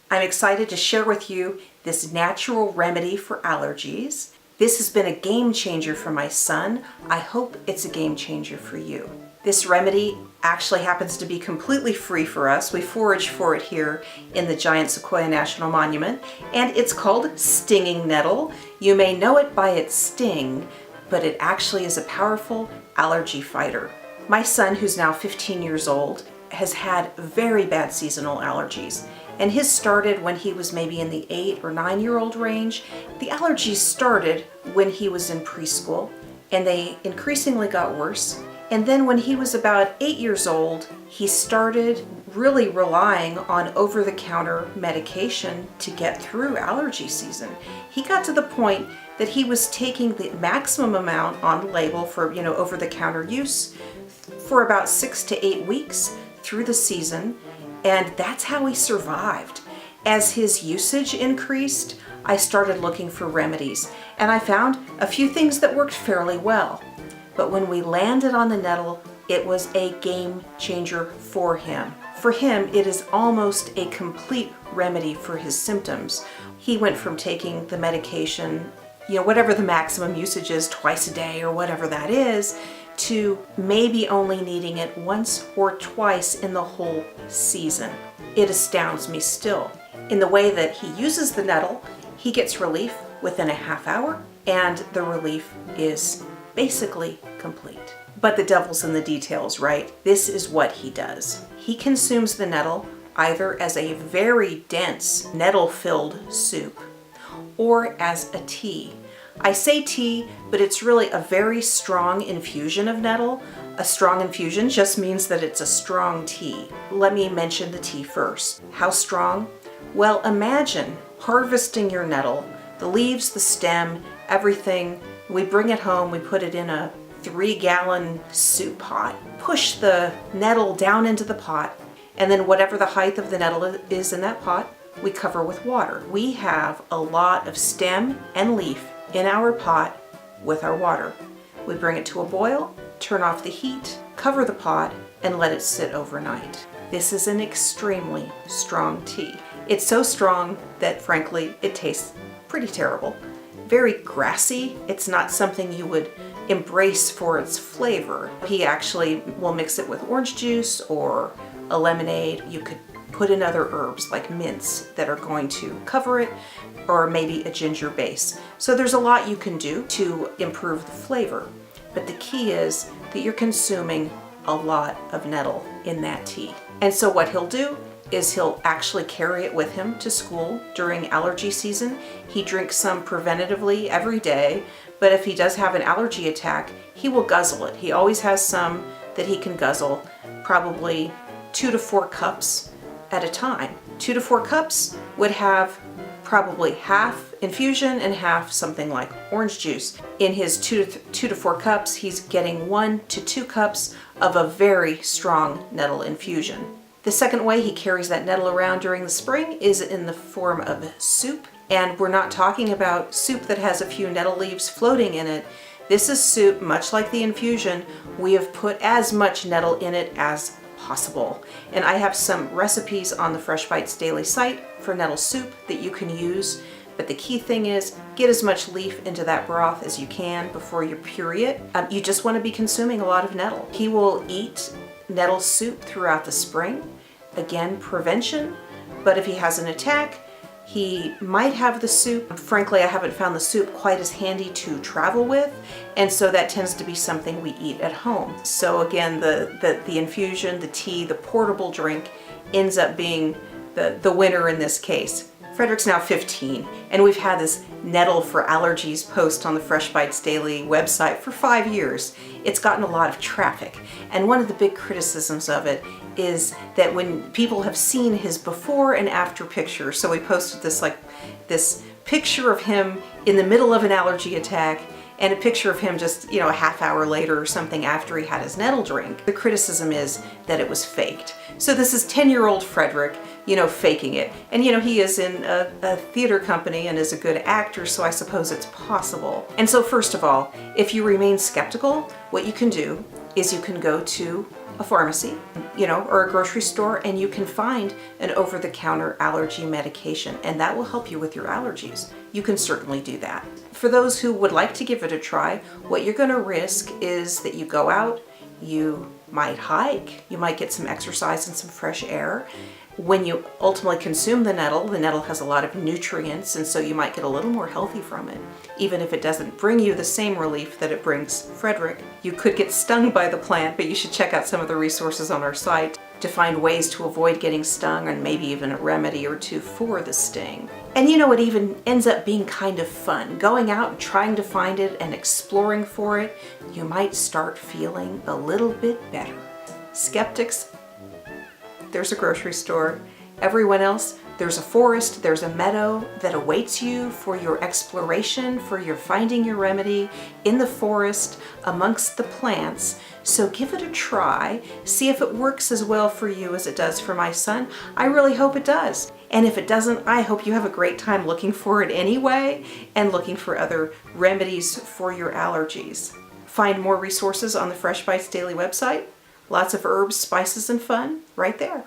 I'm excited to share with you this natural remedy for allergies. This has been a game changer for my son. I hope it's a game changer for you. This remedy actually happens to be completely free for us. We forage for it here in the Giant Sequoia National Monument, and it's called stinging nettle. You may know it by its sting, but it actually is a powerful allergy fighter. My son, who's now 15 years old, has had very bad seasonal allergies. And his started when he was maybe in the 8 or 9-year-old range. The allergies started when he was in preschool, and they increasingly got worse. And then when he was about 8 years old, he started really relying on over-the-counter medication to get through allergy season. He got to the point that he was taking the maximum amount on label for, over-the-counter use for about 6 to 8 weeks through the season. And that's how he survived. As his usage increased, I started looking for remedies, and I found a few things that worked fairly well. But when we landed on the nettle, it was a game changer for him. For him, it is almost a complete remedy for his symptoms. He went from taking the medication, whatever the maximum usage is, twice a day or whatever that is, to maybe only needing it once or twice in the whole season. It astounds me still. In the way that he uses the nettle, he gets relief within a half hour, and the relief is basically complete. But the devil's in the details, right? This is what he does. He consumes the nettle either as a very dense nettle-filled soup or as a tea. I say tea, but it's really a very strong infusion of nettle. A strong infusion just means that it's a strong tea. Let me mention the tea first. How strong? Well, imagine harvesting your nettle, the leaves, the stem, everything. We bring it home, we put it in a 3-gallon soup pot, push the nettle down into the pot, and then whatever the height of the nettle is in that pot, we cover with water. We have a lot of stem and leaf in our pot with our water. We bring it to a boil, turn off the heat, cover the pot, and let it sit overnight. This is an extremely strong tea. It's so strong that frankly, it tastes pretty terrible. Very grassy. It's not something you would embrace for its flavor. He actually will mix it with orange juice or a lemonade. You could put in other herbs like mints that are going to cover it, or maybe a ginger base. So there's a lot you can do to improve the flavor. But the key is that you're consuming a lot of nettle in that tea. And so what he'll do is he'll actually carry it with him to school during allergy season. He drinks some preventatively every day, but if he does have an allergy attack, he will guzzle it. He always has some that he can guzzle, probably 2 to 4 cups at a time. 2 to 4 cups would have probably half infusion and half something like orange juice. In his 2 to 4 cups, he's getting 1 to 2 cups of a very strong nettle infusion. The second way he carries that nettle around during the spring is in the form of soup. And we're not talking about soup that has a few nettle leaves floating in it. This is soup, much like the infusion. We have put as much nettle in it as possible. And I have some recipes on the Fresh Bites Daily site for nettle soup that you can use. But the key thing is get as much leaf into that broth as you can before you puree it. You just want to be consuming a lot of nettle. He will eat nettle soup throughout the spring. Again, prevention. But if he has an attack, he might have the soup. Frankly, I haven't found the soup quite as handy to travel with, and so that tends to be something we eat at home. So again, the infusion, the tea, the portable drink ends up being the winner in this case. Frederick's now 15, and we've had this Nettle for Allergies post on the Fresh Bites Daily website for 5 years. It's gotten a lot of traffic, and one of the big criticisms of it is that when people have seen his before and after picture, so we posted this picture of him in the middle of an allergy attack and a picture of him just, a half hour later or something after he had his nettle drink. The criticism is that it was faked. So this is 10-year-old Frederick, faking it. And he is in a theater company and is a good actor, so I suppose it's possible. And so first of all, if you remain skeptical, what you can do is you can go to a pharmacy, or a grocery store, and you can find an over-the-counter allergy medication, and that will help you with your allergies. You can certainly do that. For those who would like to give it a try, what you're going to risk is that you go out, you might hike, you might get some exercise and some fresh air. When you ultimately consume the nettle has a lot of nutrients, and so you might get a little more healthy from it. Even if it doesn't bring you the same relief that it brings Frederick, you could get stung by the plant, but you should check out some of the resources on our site to find ways to avoid getting stung, and maybe even a remedy or two for the sting. And it even ends up being kind of fun. Going out and trying to find it and exploring for it, you might start feeling a little bit better. Skeptics, there's a grocery store. Everyone else, there's a forest, there's a meadow that awaits you for your exploration, for your finding your remedy in the forest amongst the plants. So give it a try, see if it works as well for you as it does for my son. I really hope it does. And if it doesn't, I hope you have a great time looking for it anyway and looking for other remedies for your allergies. Find more resources on the Fresh Bites Daily website. Lots of herbs, spices, and fun right there.